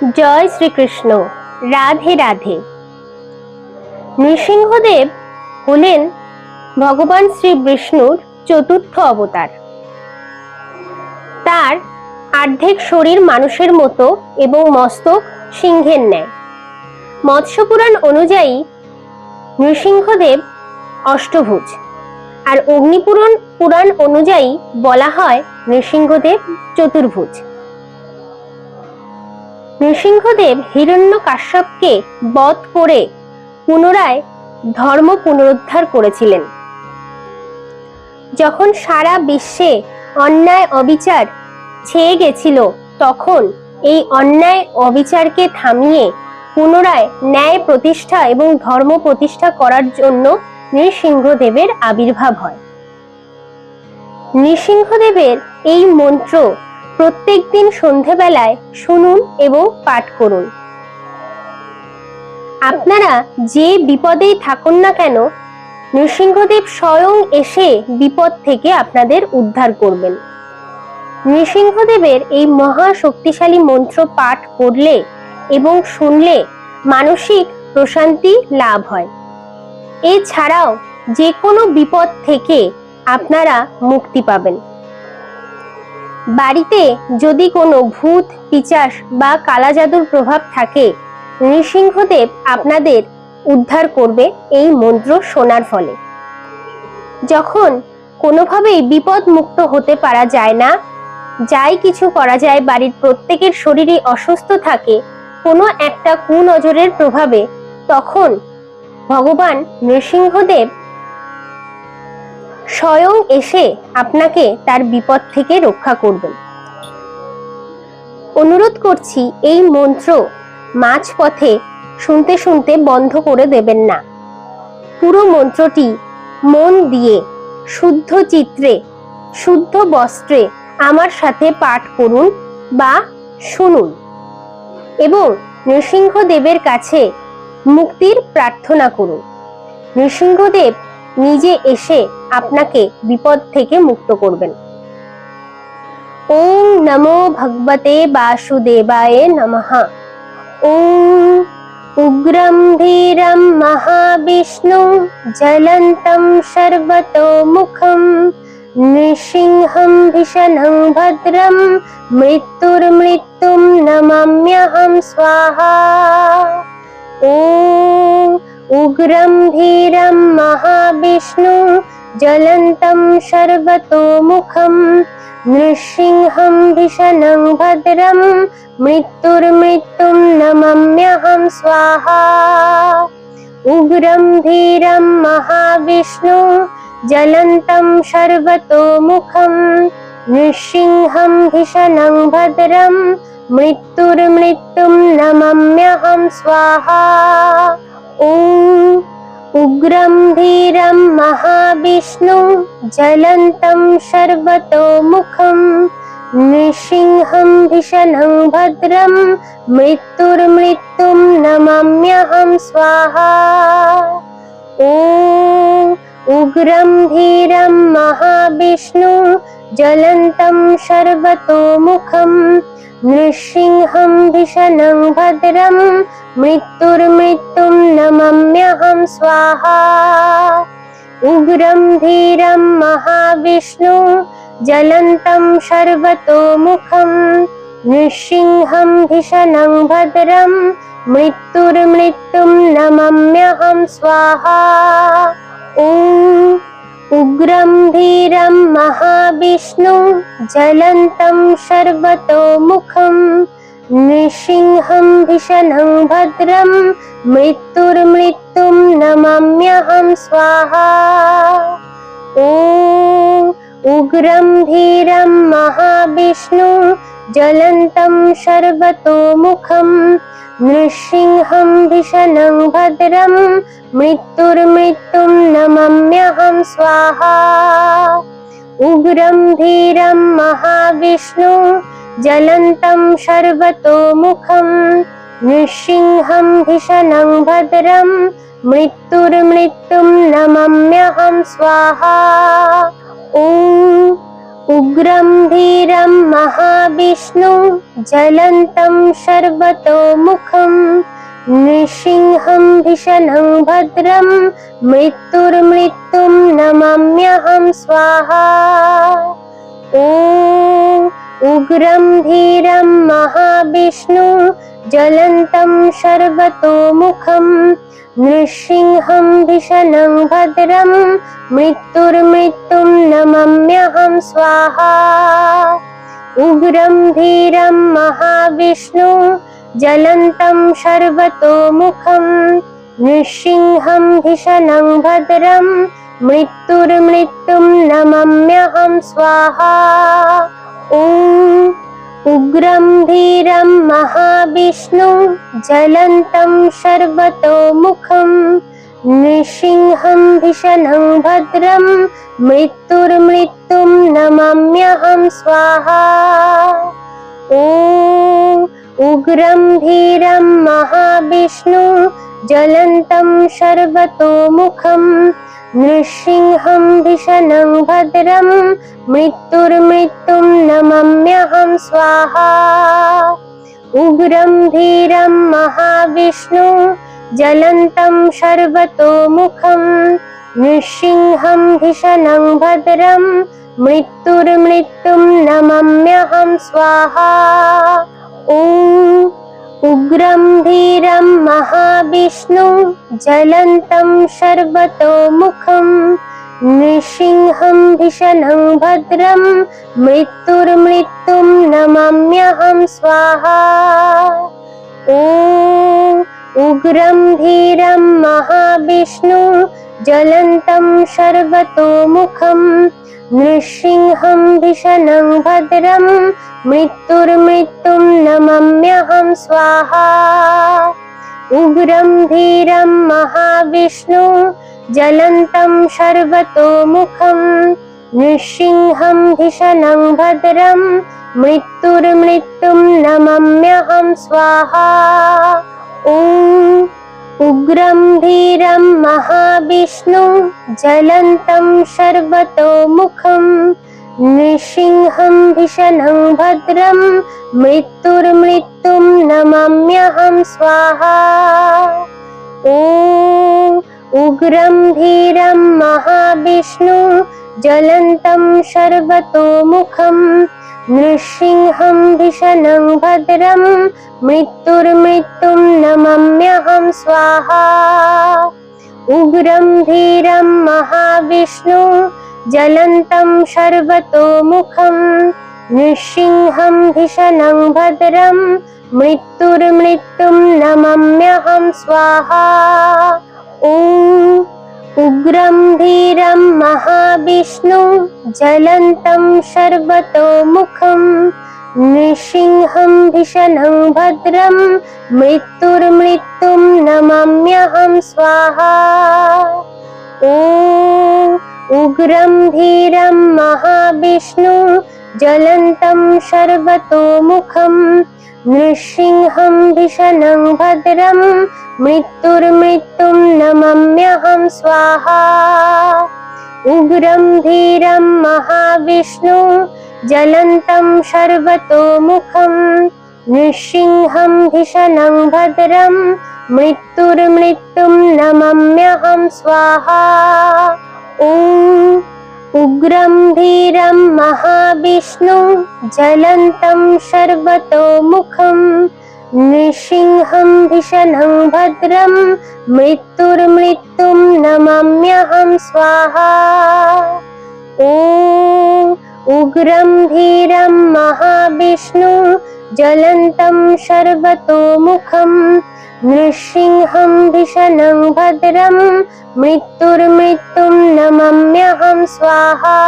জয় শ্রীকৃষ্ণ। রাধে রাধে। নৃসিংহদেব হলেন ভগবান শ্রী বিষ্ণুর চতুর্থ অবতার। তার অর্ধেক শরীর মানুষের মতো এবং মস্তক সিংহের ন্যায়। মৎস্য পুরাণ অনুযায়ী নৃসিংহদেব অষ্টভুজ, আর অগ্নিপুরাণ অনুযায়ী বলা হয় নৃসিংহদেব চতুর্ভুজ। নৃসিংহদেব হিরণ্যকাশ্যপকে বধ করে পুনরায় ধর্ম পুনরুদ্ধার করেছিলেন। যখন সারা বিশ্বে অন্যায় অবিচার ছেয়ে গেছিল, তখন এই অন্যায় অবিচারকে থামিয়ে পুনরায় ন্যায় প্রতিষ্ঠা এবং ধর্ম প্রতিষ্ঠা করার জন্য নৃসিংহদেবের আবির্ভাব হয়। নৃসিংহদেবের এই মন্ত্র প্রত্যেকদিন সন্ধ্যাবেলায় শুনুন এবং পাঠ করুন। আপনারা যে বিপদেই থাকুন না কেন, নৃসিংহদেব স্বয়ং এসে বিপদ থেকে আপনাদের উদ্ধার করবেন। নৃসিংহদেবের এই মহা শক্তিশালী মন্ত্র পাঠ করলে এবং শুনলে মানসিক প্রশান্তি লাভ হয়। এছাড়াও যে কোনো বিপদ থেকে আপনারা মুক্তি পাবেন। বাড়িতে যদি কোনো ভূত পিশাচ বা কালা জাদুর প্রভাব থাকে, নৃসিংহদেব আপনাদের উদ্ধার করবে এই মন্ত্র শোনার ফলে। যখন কোনোভাবেই বিপদ মুক্ত হতে পারা যায় না, যাই কিছু করা যায়, বাড়ির প্রত্যেকের শরীরই অসুস্থ থাকে কোনো একটা কুনজরের প্রভাবে, তখন ভগবান নৃসিংহদেব স্বয়ং এসে আপনাকে তার বিপদ থেকে রক্ষা করবেন। অনুরোধ করছি, এই মন্ত্র মাঝপথে শুনতে শুনতে বন্ধ করে দেবেন না। পুরো মন্ত্রটি মন দিয়ে শুদ্ধ চিত্রে শুদ্ধ বস্ত্রে আমার সাথে পাঠ করুন বা শুনুন এবং নৃসিংহদেবের কাছে মুক্তির প্রার্থনা করুন। নৃসিংহদেব নিজে এসে আপনাকে বিপদ থেকে মুক্ত করবেন। ওম নমো ভগবতে বাসুদেবায় নমঃ। ওম উগ্রম ধীরম মহাবিষ্ণু জ্বলন্तं সর্বতোমুখম নৃসিংহম ভীষণং ভদ্রম মৃত্যুর্মৃত্যুম নমাম্যহম স্বাহা। ওম উগ্রম ধীরম মহাবিষ্ণু জ্বলন্तं সর্বতোমুখম নৃসিংহম ভীষণং ভদ্রম মৃত্যুর্মৃত্যুম নমাম্যহম স্বাহা। উগ্রম ধীরম মহাবিষ্ণু জ্বলন্तं সর্বতোমুখম নৃসিংহম ভীষণং ভদ্রম মৃত্যুর্মৃত্যুম নমাম্যহম স্বাহা। ওম উগ্রম ধীরম মহাবিষ্ণু জ্বলন্तं সর্বতোমুখম নৃসিংহম ভীষণং ভদ্রম মৃত্যুর্মৃত্যুম নমাম্যহম স্বাহা। ওম উগ্রম ধীরম মহাবিষ্ণু জ্বলন্तं সর্বতোমুখম নৃসিংহম ভীষণং ভদ্রম মৃত্যুর্মৃত্যুম নমাম্যহম স্বাহা। উগ্রম ধীরম মহাবিষ্ণু জ্বলন্तं সর্বতোমুখম নৃসিংহম ভীষণং ভদ্রম মৃত্যুর্মৃত্যুম নমাম্যহম স্বাহা। ওম উগ্রম ধীরম মহাবিষ্ণু জ্বলন্तं সর্বতোমুখম নৃসিংহম ভীষণং ভদ্রম মৃত্যুর্মৃত্যুম নমাম্যহম স্বাহা। ওম উগ্রম ধীরম মহাবিষ্ণু জ্বলন্तं সর্বতোমুখম নৃসিংহম ভীষণং ভদ্রম মৃত্যুর্মৃত্যুম নমাম্যহম স্বাহা। উগ্রম ধীরম মহাবিষ্ণু জ্বলন্तं সর্বতোমুখম নৃসিংহম ভীষণং ভদ্রম মৃত্যুর্মৃত্যুম নমাম্যহম স্বাহা। ওম उग्रं धीरं महाविष्णुं ज्वलन्तं सर्वतोमुखं नृसिंहं भीषणं भद्रं मृत्युर्मृत्युं नमाम्यहं स्वाहा। ॐ उग्रं धीरं महाविष्णुं ज्वलन्तं सर्वतोमुखं नृसिंहं भीषणं भद्रं मृत्युर्मृत्युं नमाम्यहं स्वाहा। उग्रं धीरं महाविष्णुं ज्वलन्तं सर्वतोमुखं नृसिंहं भीषणं भद्रं मृत्युर्मृत्युं नमाम्यहं स्वाहा। ॐ उग्रं धीरं महाविष्णुं ज्वलन्तं सर्वतोमुखं नृसिंहं भीषणं भद्रं मृत्युर्मृत्युं नमाम्यहं स्वाहा। ॐ उग्रं धीरं महाविष्णुं ज्वलन्तं सर्वतोमुखं नृसिंहं भीषणं भद्रं मृत्युर्मृत्युं नमाम्यहं स्वाहा। उग्रं धीरं महाविष्णुं ज्वलन्तं सर्वतोमुखं नृसिंहं भीषणं भद्रं मृत्युर्मृत्युं नमाम्यहं स्वाहा। ॐ उग्रं धीरं महाविष्णुं ज्वलन्तं सर्वतोमुखं नृसिंहं भीषणं भद्रं मृत्युर्मृत्युं नमाम्यहं स्वाहा। ॐ उग्रं धीरं महाविष्णुं ज्वलन्तं सर्वतोमुखं नृसिंहं भीषणं भद्रं मृत्युर्मृत्युं नमाम्यहं स्वाहा। उग्रं धीरं महाविष्णुं ज्वलन्तं सर्वतोमुखं नृसिंहं भीषणं भद्रं मृत्युर्मृत्युं नमाम्यहं स्वाहा। ॐ उग्रं धीरं महाविष्णुं ज्वलन्तं सर्वतोमुखं नृसिंहं भीषणं भद्रं मृत्युर्मृत्युं नमाम्यहं स्वाहा। ॐ उग्रं धीरं महाविष्णुं ज्वलन्तं सर्वतोमुखं नृसिंहं भीषणं भद्रं मृत्युर्मृत्युं नमाम्यहं स्वाहा। उग्रं धीरं महाविष्णुं ज्वलन्तं सर्वतोमुखं नृसिंहं भीषणं भद्रं मृत्युर्मृत्युं नमाम्यहं स्वाहा। ॐ उग्रं धीरं महाविष्णुं ज्वलन्तं सर्वतोमुखं नृसिंहं भीषणं भद्रं मृत्युर्मृत्युं नमाम्यहं स्वाहा। ॐ उग्रं धीरं महाविष्णुं ज्वलन्तं सर्वतोमुखं नृसिंहं भीषणं भद्रं मृत्युर्मृत्युं नमाम्यहं स्वाहा। उग्रं धीरं महाविष्णुं ज्वलन्तं सर्वतोमुखं नृसिंहं भीषणं भद्रं मृत्युर्मृत्युं नमाम्यहं स्वाहा। ॐ उग्रं धीरं महाविष्णुं ज्वलन्तं सर्वतोमुखं नृसिंहं भीषणं भद्रं मृत्युर्मृत्युं नमाम्यहं स्वाहा। ॐ उग्रं धीरं महाविष्णुं ज्वलन्तं सर्वतोमुखं नृसिंहं भीषणं भद्रं मृत्युर्मृत्युं नमाम्यहं स्वाहा।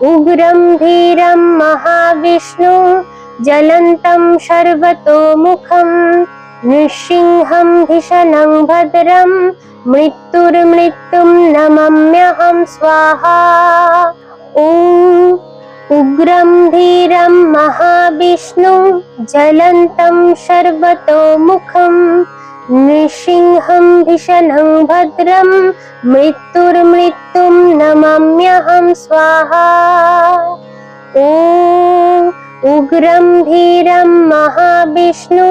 उग्रं धीरं महाविष्णुं ज्वलन्तं सर्वतोमुखं नृसिंहं भीषणं भद्रं मृत्युर्मृत्युं नमाम्यहं स्वाहा। ॐ उग्रं धीरं महाविष्णुं ज्वलन्तं सर्वतोमुखं नृसिंहं भिषणं भद्रं मृत्युर्मृत्युं नमाम्यहं स्वाहा। ॐ उग्रं धीरं महाविष्णु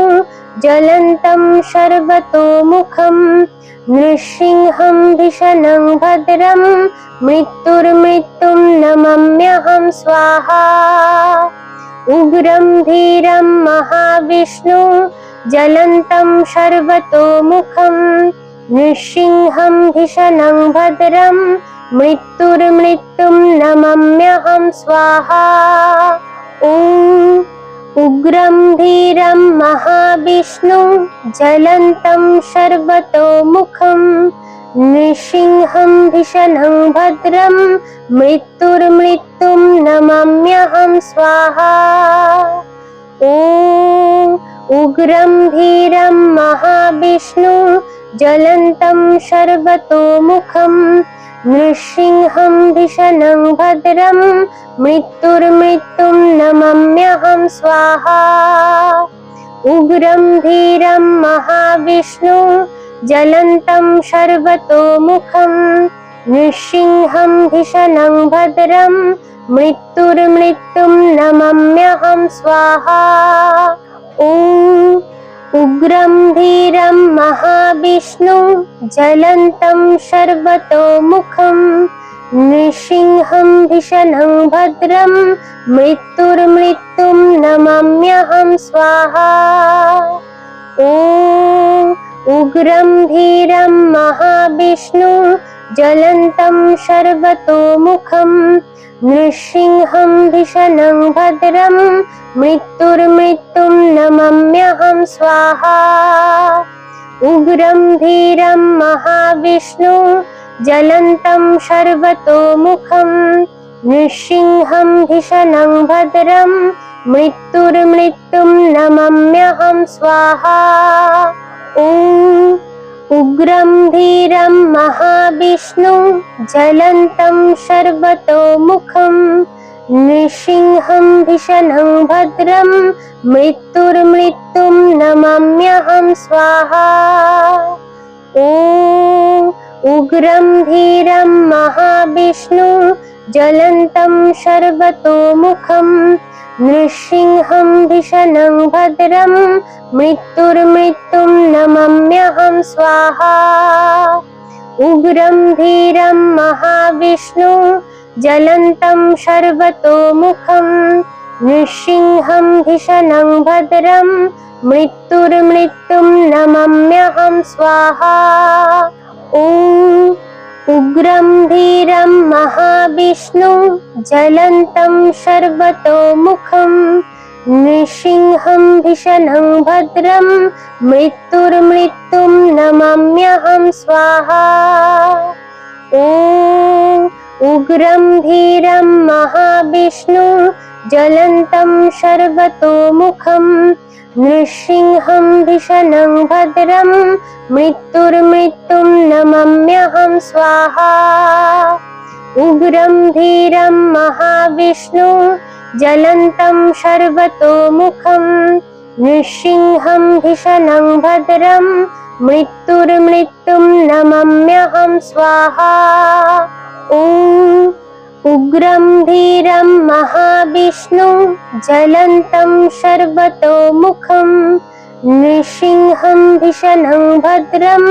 ज्वलन्तं सर्वतोमुखं नृसिंहं भिषणं भद्रं मृत्युर्मृत्युं नमाम्यहं स्वाहा। उग्रं धीरं महाविष्णु ज्वलन्तं सर्वतोमुखं नृसिंहं भिषणं भद्रं मृत्युर्मृत्युं नमाम्यहं स्वाहा। ॐ उग्रं धीरं महाविष्णु ज्वलन्तं सर्वतोमुखं नृसिंहं भिषणं भद्रं मृत्युर्मृत्युं नमाम्यहं स्वाहा। ॐ उग्रं धीरं महाविष्णु ज्वलन्तं सर्वतोमुखं नृसिंहं भिषणं भद्रं मृत्युर्मृत्युं नमाम्यहं स्वाहा। उग्रं धीरं महाविष्णु ज्वलन्तं सर्वतोमुखं नृसिंहं भिषणं भद्रं मृत्युर्मृत्युं नमाम्यहं स्वाहा। ॐ उग्रं धीरं महाविष्णु ज्वलन्तं सर्वतोमुखं नृसिंहं भिषणं भद्रं मृत्युर्मृत्युं नमाम्यहं स्वाहा। ॐ उग्रं धीरं महाविष्णु ज्वलन्तं सर्वतोमुखं नृसिंहं भिषणं भद्रं मृत्युर्मृत्युं नमाम्यहं स्वाहा। उग्रं धीरं महाविष्णु ज्वलन्तं सर्वतोमुखं नृसिंहं भिषणं भद्रं मृत्युर्मृत्युं नमाम्यहं स्वाहा। ॐ उग्रं धीरं महाविष्णु ज्वलन्तं सर्वतोमुखं नृसिंहं भिषणं भद्रं मृत्युर्मृत्युं नमाम्यहं स्वाहा। ॐ उग्रं धीरं महाविष्णु ज्वलन्तं सर्वतोमुखं नृसिंहं भिषणं भद्रं मृत्युर्मृत्युं नमाम्यहं स्वाहा। उग्रं धीरं महाविष्णु ज्वलन्तं सर्वतोमुखं नृसिंहं भिषणं भद्रं मृत्युर्मृत्युं नमाम्यहं स्वाहा। ॐ उग्रं धीरं महाविष्णु ज्वलन्तं सर्वतोमुखं नृसिंहं भिषणं भद्रं मृत्युर्मृत्युं नमाम्यहं स्वाहा। ॐ उग्रं धीरं महाविष्णु ज्वलन्तं सर्वतोमुखं नृसिंहं भिषणं भद्रं मृत्युर्मृत्युं नमाम्यहं स्वाहा। उग्रं धीरं महाविष्णु ज्वलन्तं सर्वतोमुखं नृसिंहं भिषणं भद्रं मृत्युर्मृत्युं नमाम्यहं स्वाहा। ॐ उग्रं धीरं महाविष्णु ज्वलन्तं सर्वतोमुखं नृसिंहं भिषणं भद्रं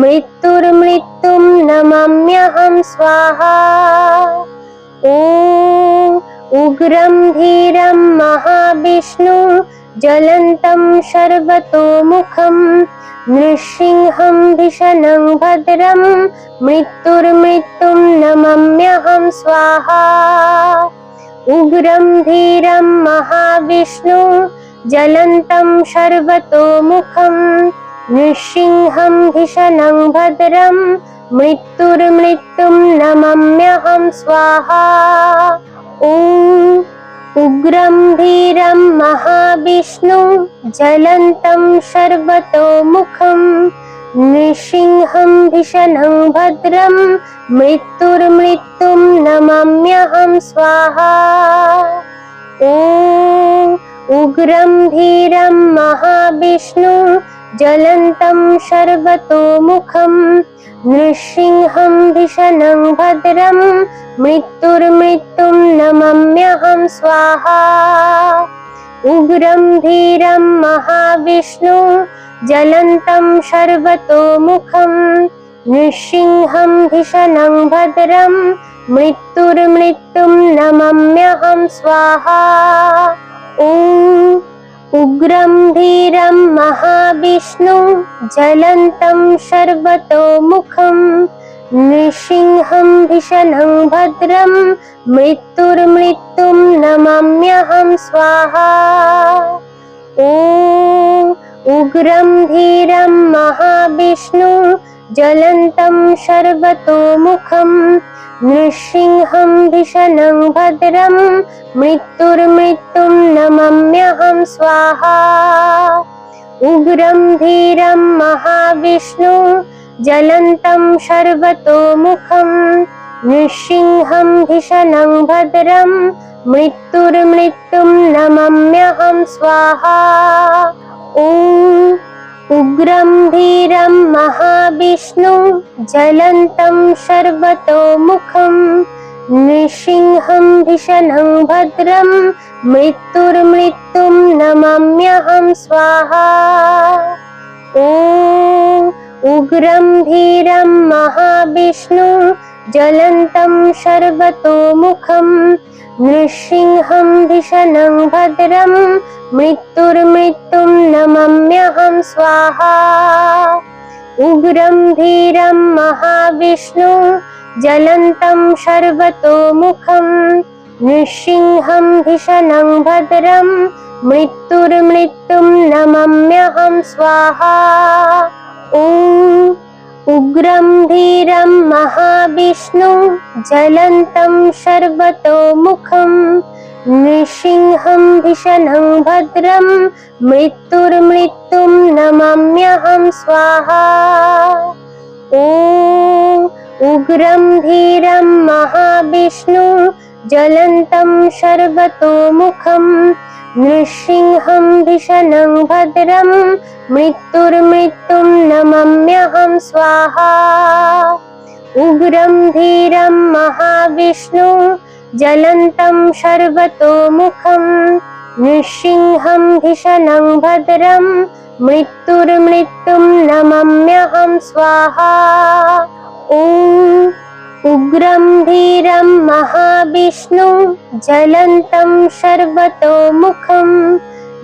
मृत्युर्मृत्युं नमाम्यहं स्वाहा। ॐ उग्रं धीरं महाविष्णु ज्वलन्तं सर्वतोमुखं नृसिंहं भिषणं भद्रं मृत्युर्मृत्युं नमाम्यहं स्वाहा। उग्रं धीरं महाविष्णु ज्वलन्तं सर्वतोमुखं नृसिंहं भिषणं भद्रं मृत्युर्मृत्युं नमाम्यहं स्वाहा। ॐ उग्रं धीरं महाविष्णु ज्वलन्तं सर्वतोमुखं नृसिंहं भिषणं भद्रं मृत्युर्मृत्युं नमाम्यहं स्वाहा। ॐ उग्रं धीरं महाविष्णु ज्वलन्तं सर्वतोमुखं नृसिंहं भीषणं भद्रं मृत्युर्मृत्युं नमाम्यहं स्वाहा। उग्रं धीरं महाविष्णु ज्वलन्तं सर्वतोमुखं नृसिंहं भीषणं भद्रं मृत्युर्मृत्युं नमाम्यहं स्वाहा। ॐ उग्रं धीरं महाविष्णु ज्वलन्तं सर्वतोमुखं नृसिंहं भीषणं भद्रं मृत्युर्मृत्युं नमाम्यहं स्वाहा। ॐ उग्रं धीरं महाविष्णु ज्वलन्तं सर्वतोमुखं नृसिंहं भीषणं भद्रं मृत्युर्मृत्युं नमाम्यहं स्वाहा। उग्रं धीरं महाविष्णु ज्वलन्तं सर्वतोमुखं नृसिंहं भीषणं भद्रं मृत्युर्मृत्युं नमाम्यहं स्वाहा। ॐ उग्रं धीरं महाविष्णु ज्वलन्तं सर्वतोमुखं नृसिंहं भीषणं भद्रं मृत्युर्मृत्युं नमाम्यहं स्वाहा। ॐ उग्रं धीरं महाविष्णु ज्वलन्तं सर्वतोमुखं नृसिंहं भीषणं भद्रं मृत्युर्मृत्युं नमाम्यहं स्वाहा। उग्रं धीरं महाविष्णु ज्वलन्तं सर्वतोमुखं नृसिंहं भीषणं भद्रं मृत्युर्मृत्युं नमाम्यहं स्वाहा। ॐ उग्रं धीरं महाविष्णु ज्वलन्तं सर्वतोमुखं नृसिंहं भीषणं भद्रं मृत्युर्मृत्युं नमाम्यहं स्वाहा। ॐ उग्रं धीरं महाविष्णु ज्वलन्तं सर्वतोमुखं नृसिंहं भीषणं भद्रं मृत्युर्मृत्युं नमाम्यहं स्वाहा। उग्रं धीरं महाविष्णु ज्वलन्तं सर्वतोमुखं नृसिंहं भीषणं भद्रं मृत्युर्मृत्युं नमाम्यहं स्वाहा। ॐ उग्रं धीरं महाविष्णु ज्वलन्तं सर्वतोमुखं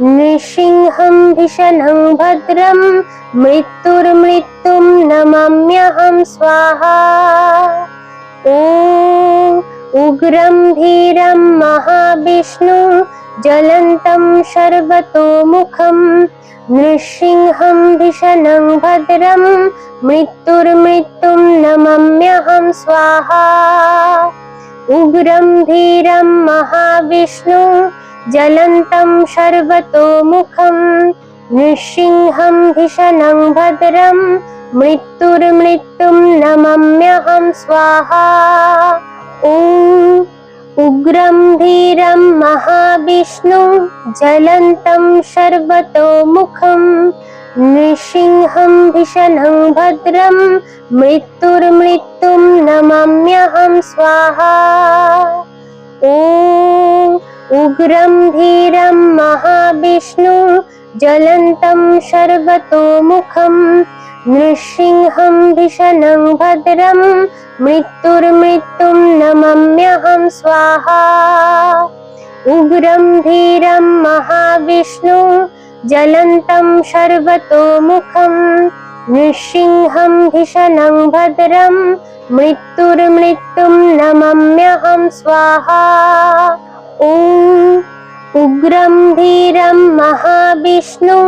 नृसिंहं भीषणं भद्रं मृत्युर्मृत्युं नमाम्यहं स्वाहा। ॐ उग्रं धीरं महाविष्णु ज्वलन्तं सर्वतोमुखं नृसिंहं भीषणं भद्रं मृत्युर्मृत्युं नमाम्यहं स्वाहा। उग्रं धीरं महाविष्णु ज्वलन्तं सर्वतोमुखं नृसिंहं भीषणं भद्रं मृत्युर्मृत्युं नमाम्यहं स्वाहा। ॐ उग्रं धीरं महाविष्णु ज्वलन्तं सर्वतोमुखं नृसिंहं भीषणं भद्रं मृत्युर्मृत्युं नमाम्यहं स्वाहा। ॐ उग्रं धीरं महाविष्णु ज्वलन्तं सर्वतोमुखं नृसिंहं भीषणं भद्रं मृत्युर्मृत्युं नमाम्यहं स्वाहा। उग्रं धीरं महाविष्णु ज्वलन्तं सर्वतोमुखं नृसिंहं भीषणं भद्रं मृत्युर्मृत्युं नमाम्यहं स्वाहा। ॐ उग्रं धीरं महाविष्णु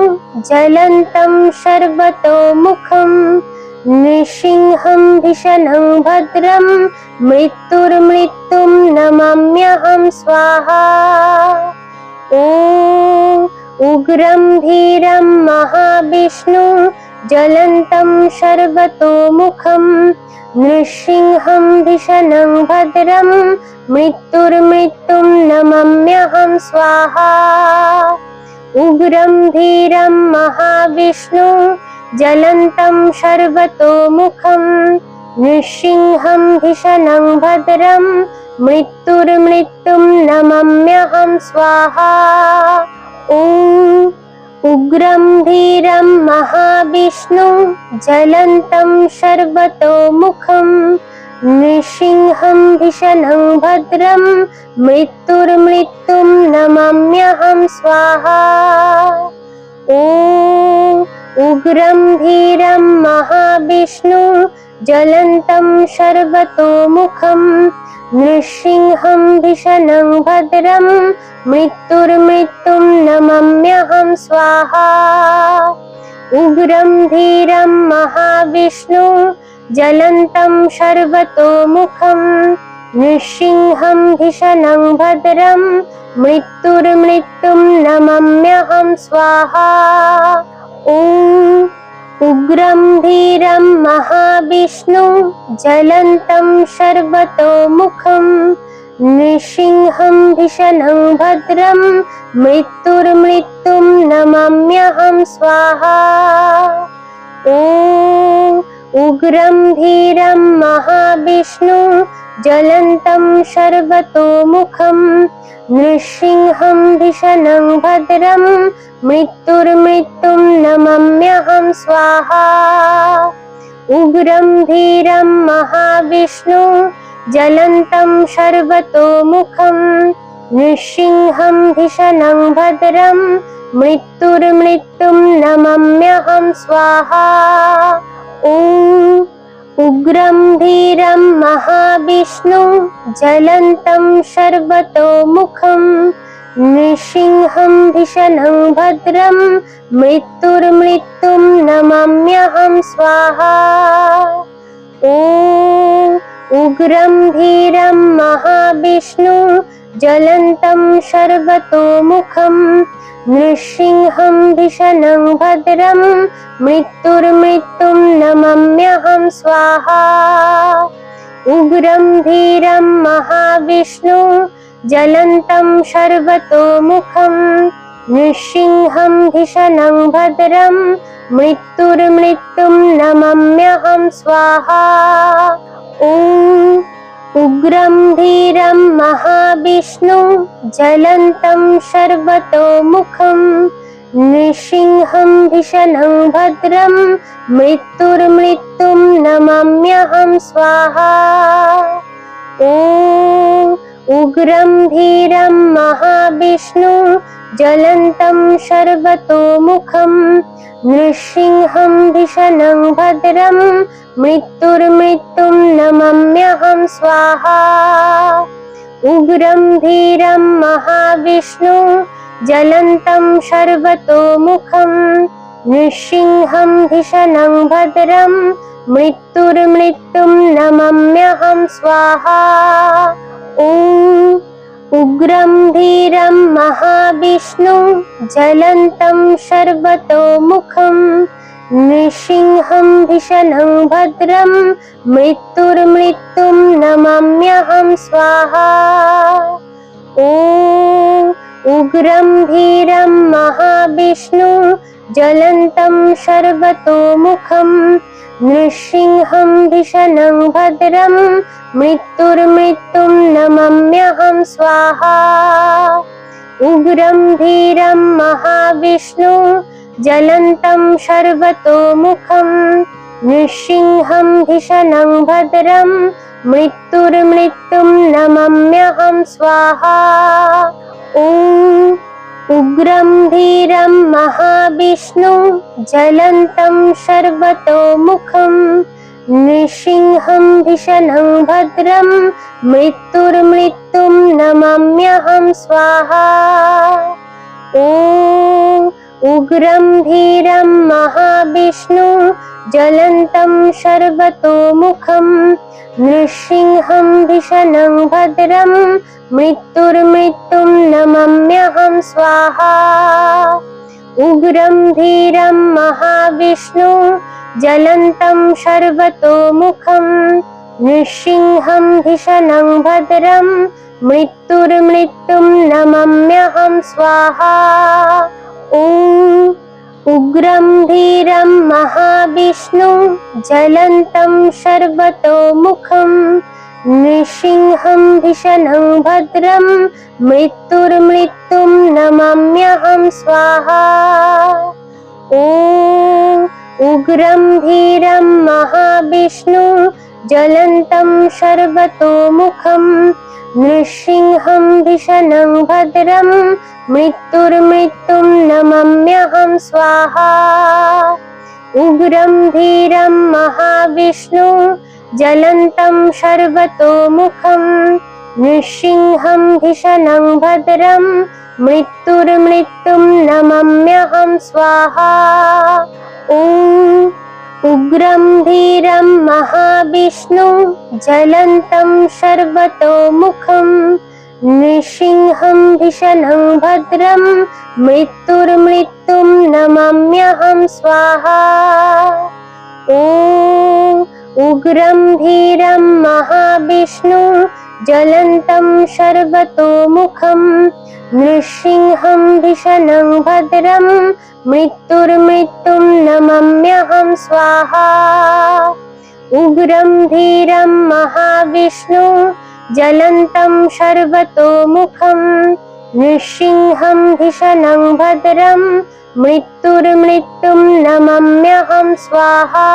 ज्वलन्तं सर्वतोमुखं नृसिंहं भीषणं भद्रं मृत्युर्मृत्युं नमाम्यहं स्वाहा। ॐ उग्रं धीरं महाविष्णु ज्वलन्तं सर्वतोमुखं नृसिंहं भीषणं भद्रं मृत्युर्मृत्युं नमाम्यहं स्वाहा। उग्रं धीरं महाविष्णुं ज्वलन्तं सर्वतोमुखं नृसिंहं भीषणं भद्रं मृत्युर्मृत्युं नमाम्यहं स्वाहा। ॐ उग्रं धीरं महाविष्णुं ज्वलन्तं सर्वतोमुखं नृसिंहं भीषणं भद्रं मृत्युर्मृत्युं नमाम्यहं स्वाहा। ॐ उग्रं धीरं महाविष्णुं ज्वलन्तं सर्वतोमुखं नृसिंहं भीषणं भद्रं मृत्युर्मृत्युं नमाम्यहं स्वाहा। उग्रं धीरं महाविष्णुं ज्वलन्तं सर्वतोमुखं नृसिंहं भीषणं भद्रं मृत्युर्मृत्युं नमाम्यहं स्वाहा। ॐ उग्रं धीरं महाविष्णुं ज्वलन्तं सर्वतोमुखं नृसिंहं भीषणं भद्रं मृत्युर्मृत्युं नमाम्यहं स्वाहा। ॐ उग्रं धीरं महाविष्णुं ज्वलन्तं सर्वतोमुखं नृसिंहं भीषणं भद्रं मृत्युर्मृत्युं नमाम्यहं स्वाहा। उग्रं धीरं महाविष्णुं ज्वलन्तं सर्वतोमुखं नृसिंहं भीषणं भद्रं मृत्युर्मृत्युं नमाम्यहं स्वाहा। ॐ उग्रं धीरं महाविष्णुं ज्वलन्तं सर्वतोमुखं नृसिंहं भीषणं भद्रं मृत्युर्मृत्युं नमाम्यहं स्वाहा। ॐ उग्रं धीरं महाविष्णुं ज्वलन्तं सर्वतोमुखं नृसिंहं भीषणं भद्रं मृत्युर्मृत्युं नमाम्यहं स्वाहा। उग्रं धीरं महाविष्णुं ज्वलन्तं सर्वतोमुखं नृसिंहं भीषणं भद्रं मृत्युर्मृत्युं नमाम्यहं स्वाहा। ॐ उग्रं धीरं महाविष्णुं ज्वलन्तं सर्वतोमुखं नृसिंहं भीषणं भद्रं मृत्युर्मृत्युं नमाम्यहं स्वाहा। ॐ उग्रं धीरं महाविष्णुं ज्वलन्तं सर्वतोमुखं नृसिंहं भीषणं भद्रं मृत्युर्मृत्युं नमाम्यहं स्वाहा। उग्रं धीरं महाविष्णुं ज्वलन्तं सर्वतोमुखं नृसिंहं भीषणं भद्रं मृत्युर्मृत्युं नमाम्यहं स्वाहा। ॐ उग्रं धीरं महाविष्णुं ज्वलन्तं सर्वतोमुखं नृसिंहं भीषणं भद्रं मृत्युर्मृत्युं नमाम्यहं स्वाहा। ॐ उग्रं धीरं महाविष्णुं ज्वलन्तं सर्वतोमुखं नृसिंहं भीषणं भद्रं मृत्युर्मृत्युं नमाम्यहं स्वाहा। उग्रं धीरं महाविष्णुं ज्वलन्तं सर्वतोमुखं नृसिंहं भीषणं भद्रं मृत्युर्मृत्युं नमाम्यहं स्वाहा। ॐ उग्रं धीरं महाविष्णुं ज्वलन्तं सर्वतोमुखं नृसिंहं भीषणं भद्रं मृत्युर्मृत्युं नमाम्यहं स्वाहा। ॐ उग्रं धीरं महाविष्णुं ज्वलन्तं सर्वतोमुखं नृसिंहं भीषणं भद्रं मृत्युर्मृत्युं नमाम्यहं स्वाहा। उग्रं धीरं महाविष्णुं ज्वलन्तं सर्वतोमुखं नृसिंहं भीषणं भद्रं मृत्युर्मृत्युं नमाम्यहं स्वाहा। ॐ उग्रं धीरं महाविष्णुं ज्वलन्तं सर्वतोमुखं नृसिंहं भीषणं भद्रं मृत्युर्मृत्युं नमाम्यहं स्वाहा। ॐ उग्रं धीरं महाविष्णुं ज्वलन्तं सर्वतोमुखं नृसिंहं भीषणं भद्रं मृत्युर्मृत्युं नमाम्यहं स्वाहा। उग्रं धीरं महाविष्णुं ज्वलन्तं सर्वतोमुखं नृसिंहं भीषणं भद्रं मृत्युर्मृत्युं नमाम्यहं स्वाहा। ॐ उग्रं धीरं महाविष्णुं ज्वलन्तं सर्वतोमुखं नृसिंहं भीषणं भद्रं मृत्युर्मृत्युं नमाम्यहं स्वाहा। ॐ उग्रं धीरं महाविष्णुं ज्वलन्तं सर्वतोमुखं नृसिंहं भीषणं भद्रं मृत्युर्मृत्युं नमाम्यहं स्वाहा। उग्रं धीरं महाविष्णुं ज्वलन्तं सर्वतोमुखं नृसिंहं भीषणं भद्रं मृत्युर्मृत्युं नमाम्यहं स्वाहा।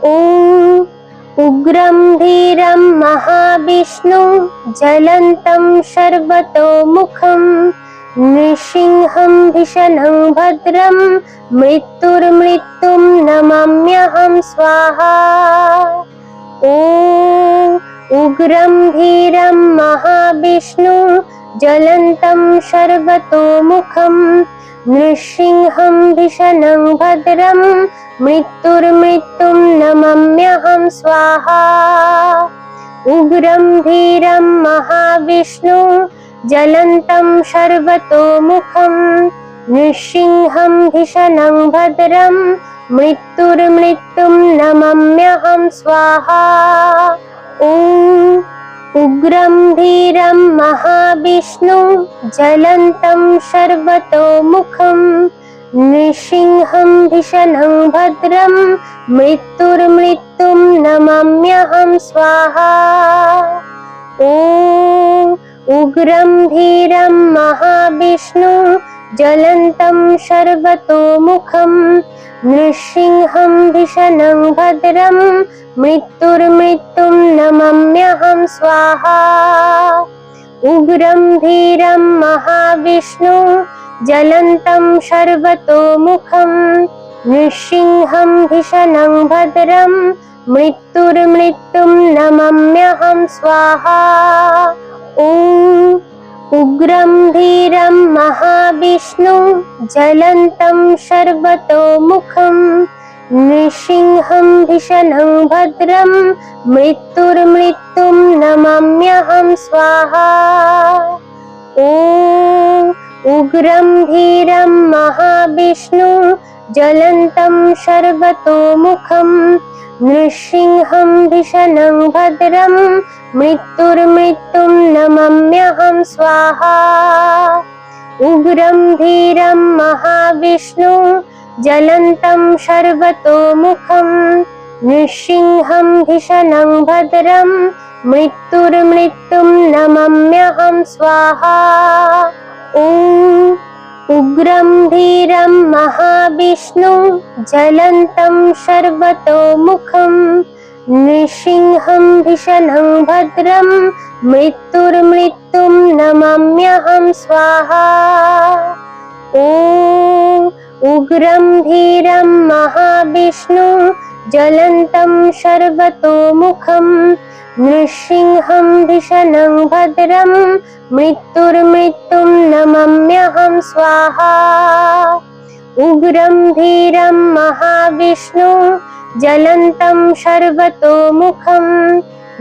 ॐ उग्रं धीरं महाविष्णुं ज्वलन्तं सर्वतोमुखं नृसिंहं भीषणं भद्रं मृत्युर्मृत्युं नमाम्यहं स्वाहा। ॐ उग्रं धीरं महाविष्णुं ज्वलन्तं सर्वतोमुखं नृसिंहं भीषणं भद्रं मृत्युर्मृत्युं नमाम्यहं स्वाहा। उग्रं धीरं महाविष्णुं ज्वलन्तं सर्वतोमुखं नृसिंहं भीषणं भद्रं मृत्युर्मृत्युं नमाम्यहं स्वाहा। ॐ उग्रं धीरं महाविष्णुं ज्वलन्तं सर्वतोमुखं नृसिंहं भीषणं भद्रं मृत्युर्मृत्युं नमाम्यहं स्वाहा। ॐ उग्रं धीरं महाविष्णुं ज्वलन्तं सर्वतोमुखं नृसिंहं भीषणं भद्रं मृत्युर्मृत्युं नमाम्यहं स्वाहा। उग्रं धीरं महाविष्णुं ज्वलन्तं सर्वतोमुखं नृसिंहं भीषणं भद्रं मृत्युर्मृत्युं नमाम्यहं स्वाहा। ॐ उग्रं धीरं महाविष्णुं ज्वलन्तं सर्वतोमुखं नृसिंहं भीषणं भद्रं मृत्युर्मृत्युं नमाम्यहं स्वाहा। ॐ उग्रं धीरं महाविष्णुं ज्वलन्तं सर्वतोमुखं नृसिंहं भीषणं भद्रं मृत्युर्मृत्युं नमाम्यहं स्वाहा। उग्रं धीरं महाविष्णुं ज्वलन्तं सर्वतोमुखं नृसिंहं भीषणं भद्रं मृत्युर्मृत्युं नमाम्यहं स्वाहा। ॐ उग्रं धीरं महाविष्णुं ज्वलन्तं सर्वतोमुखं नृसिंहं भीषणं भद्रं मृत्युर्मृत्युं नमाम्यहं स्वाहा। ॐ उग्रं धीरं महाविष्णुं ज्वलन्तं सर्वतोमुखं नृसिंहं भीषणं भद्रं मृत्युर्मृत्युं नमाम्यहं स्वाहा। उग्रं धीरं महाविष्णुं ज्वलन्तं सर्वतोमुखं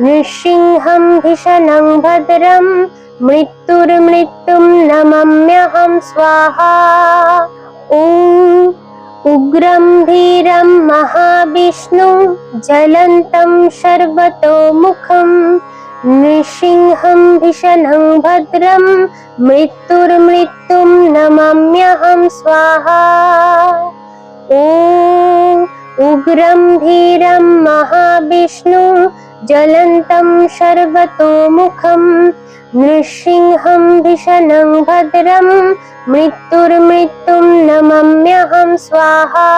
नृसिंहं भीषणं भद्रं मृत्युर्मृत्युं नमाम्यहं स्वाहा। ॐ उग्रं धीरं महाविष्णुं ज्वलन्तं सर्वतोमुखं नृसिंहं भिषणं भद्रं मृत्युर्मृत्युं नमाम्यहं स्वाहा। ॐ उग्रं धीरं महाविष्णुं ज्वलन्तं सर्वतोमुखं नृसिंहं भिषणं भद्रं मृत्युर्मृत्युं नमाम्यहं स्वाहा।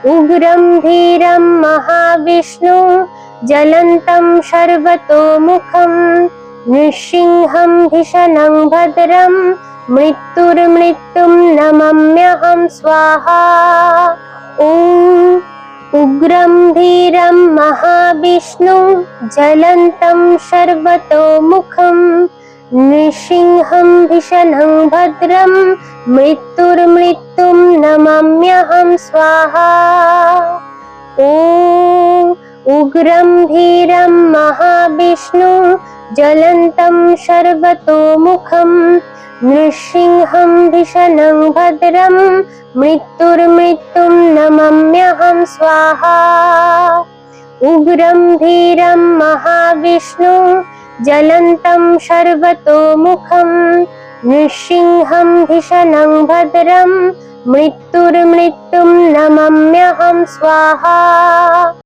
उग्रं धीरं महाविष्णुं ज्वलन्तं सर्वतोमुखं नृसिंहं भिषणं भद्रं मृत्युर्मृत्युं नमाम्यहं स्वाहा। ॐ उग्रं धीरं महाविष्णुं ज्वलन्तं सर्वतोमुखं नृसिंहं भिषणं भद्रं मृत्युर्मृत्युं नमाम्यहं स्वाहा। ॐ उग्रं धीरं महाविष्णुं ज्वलन्तं सर्वतोमुखं नृसिंहं भिषणं भद्रं मृत्युर्मृत्युं नमाम्यहं स्वाहा। उग्रं धीरं महाविष्णुं ज्वलन्तं सर्वतोमुखं नृसिंहं भिषणं भद्रं मृत्युर्मृत्युं नमाम्यहं स्वाहा।